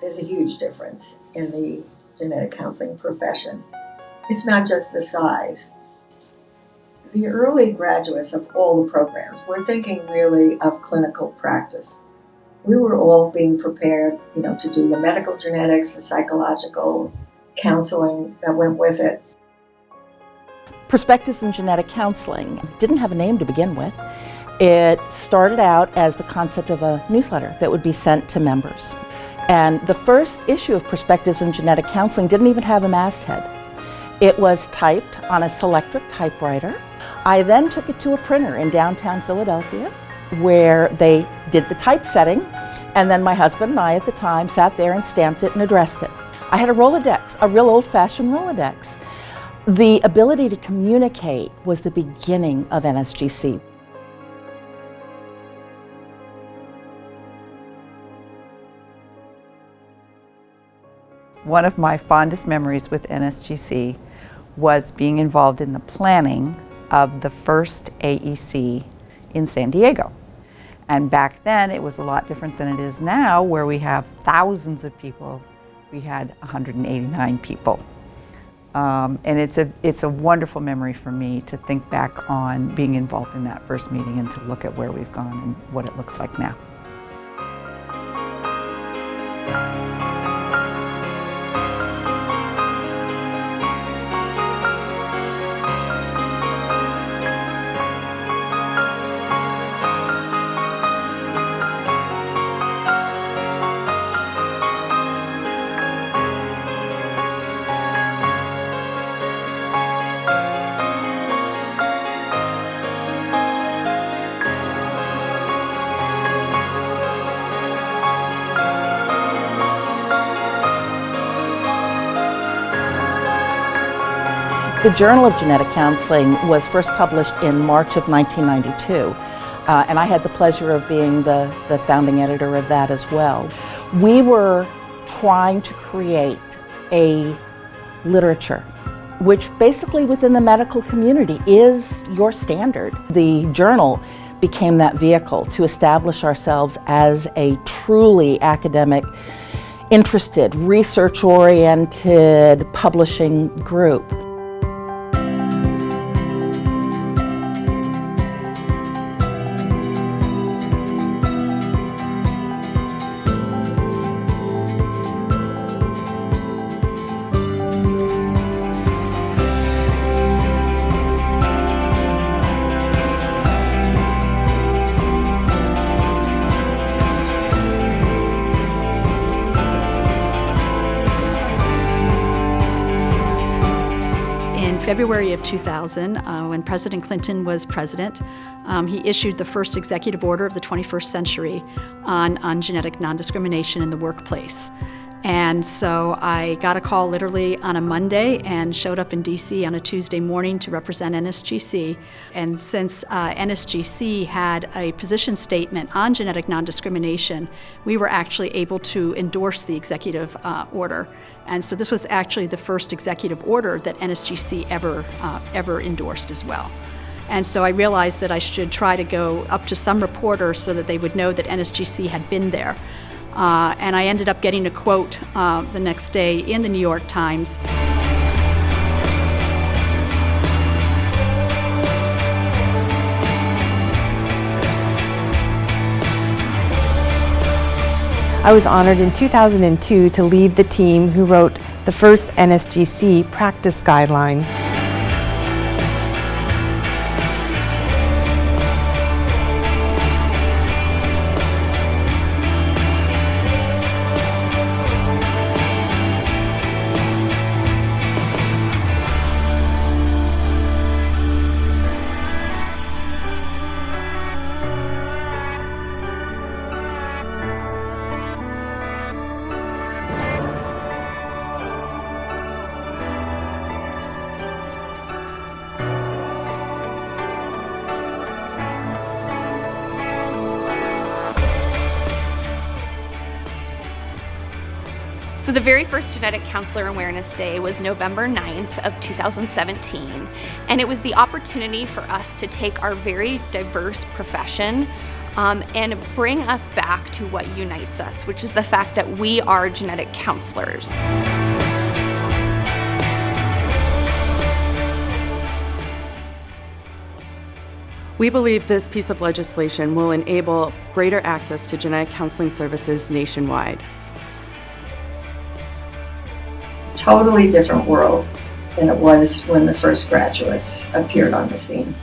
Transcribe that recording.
there's a huge difference in the genetic counseling profession. It's not just the size. The early graduates of all the programs were thinking really of clinical practice. We were all being prepared, to do the medical genetics, the psychological counseling that went with it. Perspectives in Genetic Counseling didn't have a name to begin with. It started out as the concept of a newsletter that would be sent to members. And the first issue of Perspectives in Genetic Counseling didn't even have a masthead. It was typed on a Selectric typewriter. I then took it to a printer in downtown Philadelphia where they did the typesetting, and then my husband and I at the time sat there and stamped it and addressed it. I had a Rolodex, a real old-fashioned Rolodex. The ability to communicate was the beginning of NSGC. One of my fondest memories with NSGC was being involved in the planning of the first AEC in San Diego. And back then it was a lot different than it is now, where we have thousands of people. We had 189 people. And it's a wonderful memory for me to think back on being involved in that first meeting and to look at where we've gone and what it looks like now. The Journal of Genetic Counseling was first published in March of 1992, and I had the pleasure of being the founding editor of that as well. We were trying to create a literature which basically within the medical community is your standard. The journal became that vehicle to establish ourselves as a truly academic, interested, research-oriented publishing group. February of 2000, when President Clinton was president, he issued the first executive order of the 21st century on genetic non-discrimination in the workplace. And so I got a call literally on a Monday and showed up in DC on a Tuesday morning to represent NSGC. And since NSGC had a position statement on genetic non-discrimination, we were actually able to endorse the executive order. And so this was actually the first executive order that NSGC ever endorsed as well. And so I realized that I should try to go up to some reporter so that they would know that NSGC had been there. And I ended up getting a quote the next day in the New York Times. I was honored in 2002 to lead the team who wrote the first NSGC practice guideline. So the very first Genetic Counselor Awareness Day was November 9th of 2017, and it was the opportunity for us to take our very diverse profession and bring us back to what unites us, which is the fact that we are genetic counselors. We believe this piece of legislation will enable greater access to genetic counseling services nationwide. Totally different world than it was when the first graduates appeared on the scene.